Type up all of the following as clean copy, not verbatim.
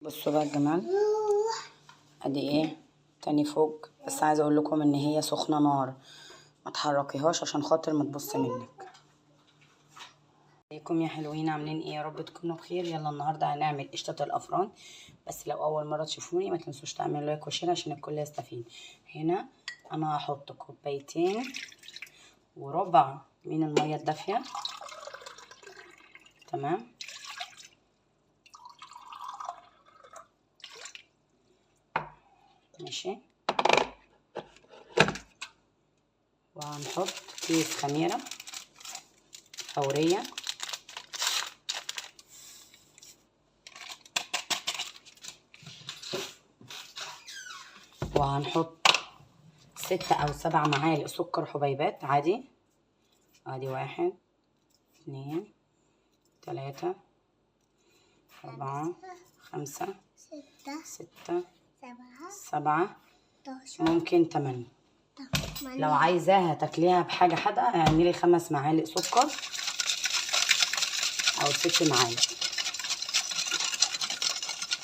بصوا بقى الجمال ادي ايه تاني فوق، بس عايزه اقول لكم ان هي سخنه نار، ما تحركيهاش عشان خاطر ما تبص منك. ازيكم يا حلوين، عاملين ايه؟ يا رب تكونوا بخير. يلا النهارده هنعمل قشطه الافران، بس لو اول مره تشوفوني ما تنسوش تعملوا لايك وشير عشان الكل يستفيد. هنا انا هحط كوبايتين وربع من الميه الدافيه، تمام. ماشي، وهنحط كيس خميره فوريه، وهنحط 6 أو 7 معالق سكر حبيبات عادي. ادي 1 2 3 4 5 6 7 ممكن 8. لو عايزاها تاكليها بحاجة حادقة اعملي 5 معالق سكر أو 6 معالق.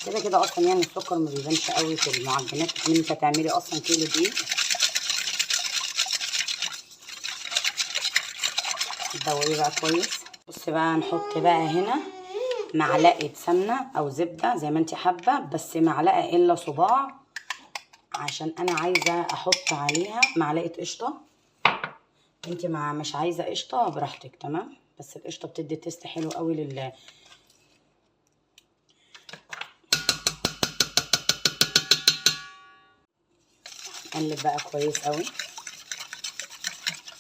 كده كده أصلا يعني السكر ما بيبانش قوي في المعجنات، لكن انت هتعملي أصلا كيلو دقيق. تدوريه بقى كويس. بصي بقى هنحط بقى هنا معلقه سمنه او زبده زي ما انت حابه، بس معلقه الا صباع، عشان انا عايزه احط عليها معلقه قشطه. انت مش عايزه قشطه براحتك، تمام، بس القشطه بتدي تيست حلو قوي قلب بقى كويس قوي،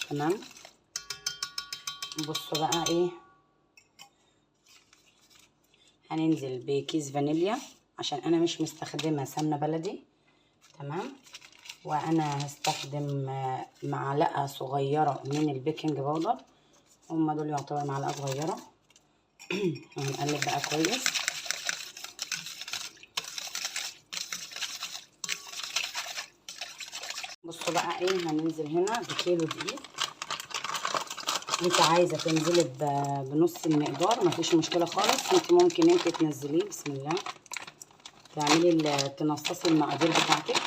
تمام. بصوا بقى ايه، هننزل بكيس فانيليا عشان انا مش مستخدمه سمنه بلدي، تمام. وانا هستخدم معلقه صغيره من البيكنج باودر، هما دول يعتبر معلقه صغيره. هنقلب بقى كويس. بصوا بقى ايه، هننزل هنا بكيلو دقيق. انت عايزه تنزلي بنص المقدار مفيش مشكله خالص، انت ممكن انت تنزليه، بسم الله، تعملي تنصصي المقادير بتاعتك.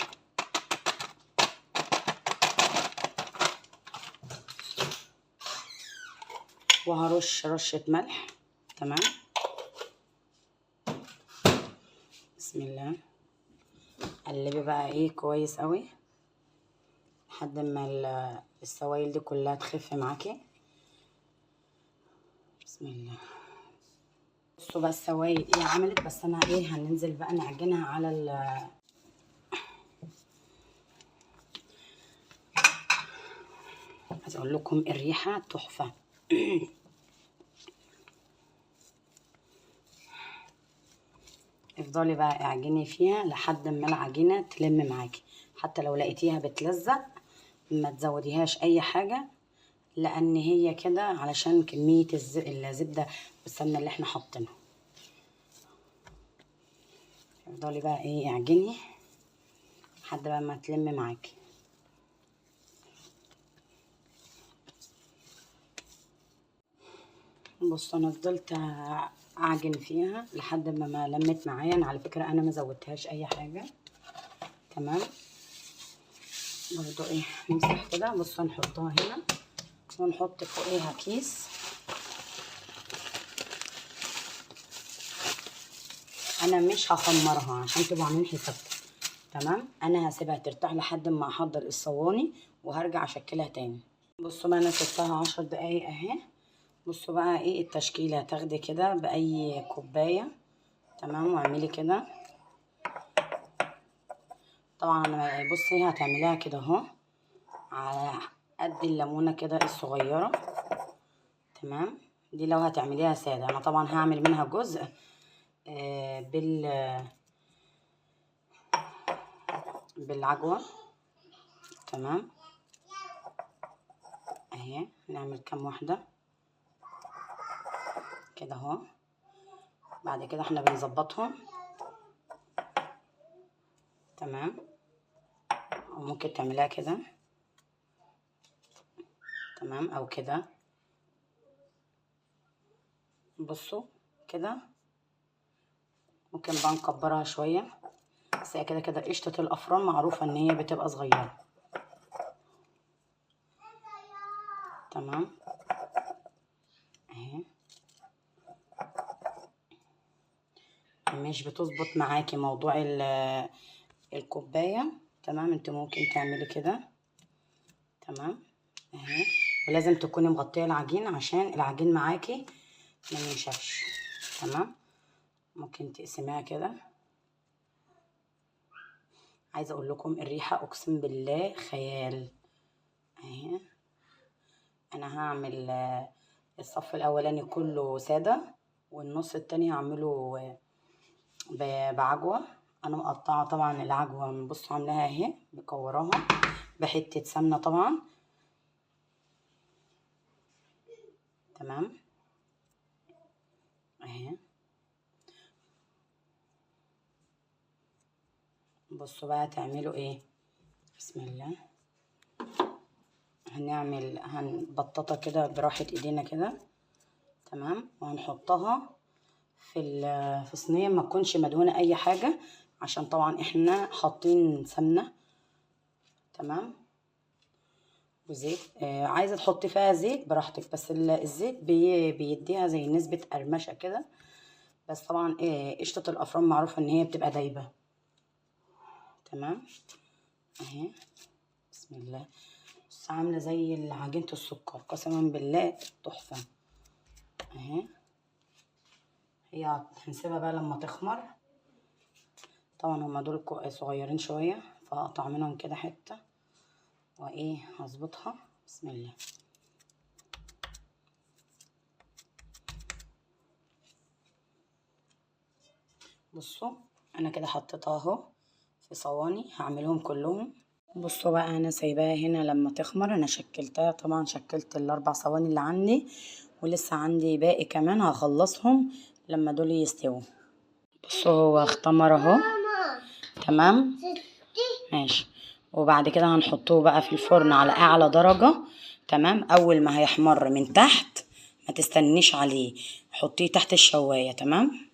وهرش رشه ملح، تمام. بسم الله، قلبي بقى ايه كويس قوي لحد ما السوائل دي كلها تخف معاكي. بسم الله. بصوا بقى السوائل ايه عملت، بس انا ايه هننزل بقى نعجنها على عايز اقول لكم الريحه تحفه. افضلي بقى اعجني فيها لحد ما العجينه تلم معاكي، حتى لو لقيتيها بتلزق ما تزوديهاش اي حاجه، لان هي كده علشان كميه الزبده والسمنه اللي احنا حاطينها. افضلي بقى ايه اعجني لحد بقى ما تلم معاكي. بصوا انا فضلت اعجن فيها لحد ما لمت معايا. انا على فكره انا ما زودتهاش اي حاجه، تمام. برضو ايه نمسح كده. بصوا نحطها هنا ونحط فوقيها كيس. انا مش هخمرها عشان تبقوا عاملين حسابكم، تمام. انا هسيبها ترتاح لحد ما احضر الصواني وهرجع اشكلها تاني. بصوا بقى انا سبتها 10 دقايق اهي. بصوا بقى ايه التشكيله، تاخدي كده باي كوبايه، تمام، واعملي كده. طبعا انا بصي هتعمليها كده اهو على قد الليمونه كده الصغيره، تمام. دي لو هتعمليها ساده، انا طبعا هعمل منها جزء بالعجوه، تمام. اهي نعمل كام واحده كده اهو. بعد كده احنا بنظبطهم، تمام. وممكن تعمليها كده، تمام، او كده. بصوا كده ممكن بقى نكبرها شويه، بس هي كده كده قشطه الافران معروفه ان هي بتبقى صغيره. تمام اهي. مش بتظبط معاكي موضوع الكوبايه، تمام، انت ممكن تعملي كده. تمام اهي. ولازم تكوني مغطيه العجين عشان العجين معاكي ما ينشفش. تمام. ممكن تقسميها كده. عايزه اقول لكم الريحه اقسم بالله خيال اهي. انا هعمل الصف الاولاني كله ساده، والنص التاني هعمله بعجوه. انا مقطعه طبعا العجوه، بصوا عاملاها اهي، مكوراها بحته سمنه طبعا. تمام اهي. بصوا بقى تعملوا ايه. بسم الله. هنبططها كده براحه ايدينا كده. تمام. وهنحطها في صينيه ما تكونش مدهونه اي حاجه، عشان طبعا احنا حاطين سمنه. تمام. وزيت، عايزه تحطي فيها زيت براحتك، بس الزيت بيديها زي نسبه قرمشه كده. بس طبعا قشطه الافران معروفه ان هي بتبقى دايبه. تمام اهي. بسم الله. بس عامله زي عجينه السكر قسما بالله تحفه اهي. هي هنسيبها بقى لما تخمر. طبعا هما دول صغيرين شويه، فهقطع منهم كده حته وايه هظبطها. بسم الله. بصوا انا كده حطيتها اهو في صواني، هعملهم كلهم. بصوا بقى انا سايباها هنا لما تخمر. انا شكلتها طبعا، شكلت ال4 صواني اللي عندي، ولسه عندي باقي كمان هخلصهم لما دول يستووا. بصوا هو اختمر اهو. تمام ماشي. وبعد كده هنحطوه بقى في الفرن على اعلى درجة. تمام. اول ما هيحمر من تحت ما تستنيش عليه، حطيه تحت الشواية. تمام.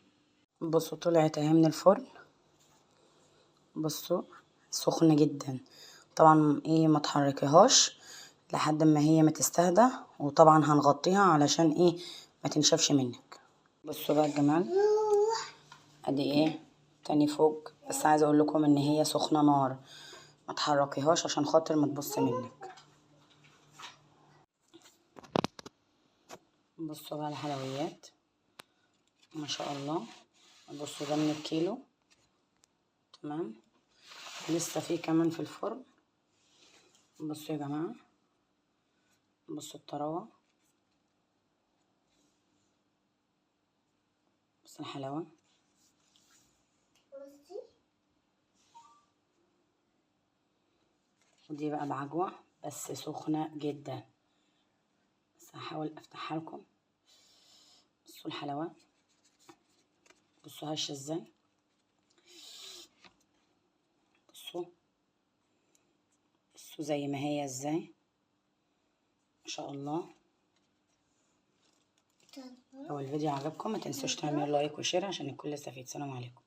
بصوا طلعت اهي من الفرن. بصوا سخنة جدا. طبعا ايه ما تحركيهاش لحد ما هي ما تستهدى، وطبعا هنغطيها علشان ايه ما تنشفش منك. بصوا بقى الجمال. ادي ايه تاني فوق، بس عايزه اقول لكم ان هي سخنه نار، ما تحركيهاش عشان خاطر ما تبص منك. بصوا بقى الحلويات ما شاء الله. بصوا ده من الكيلو. تمام. لسه في كمان في الفرن. بصوا يا جماعه، بصوا الطراوه، بصوا الحلاوه. ودي بقى بعجوه بس سخنه جدا، بس هحاول افتحها لكم. بصوا الحلاوه، بصوا هشه ازاي. بصوا بصوا زي ما هي ازاي، ما شاء الله. لو الفيديو عجبكم ما تنسوش تعملوا لايك وشير عشان الكل يستفيد. سلام عليكم.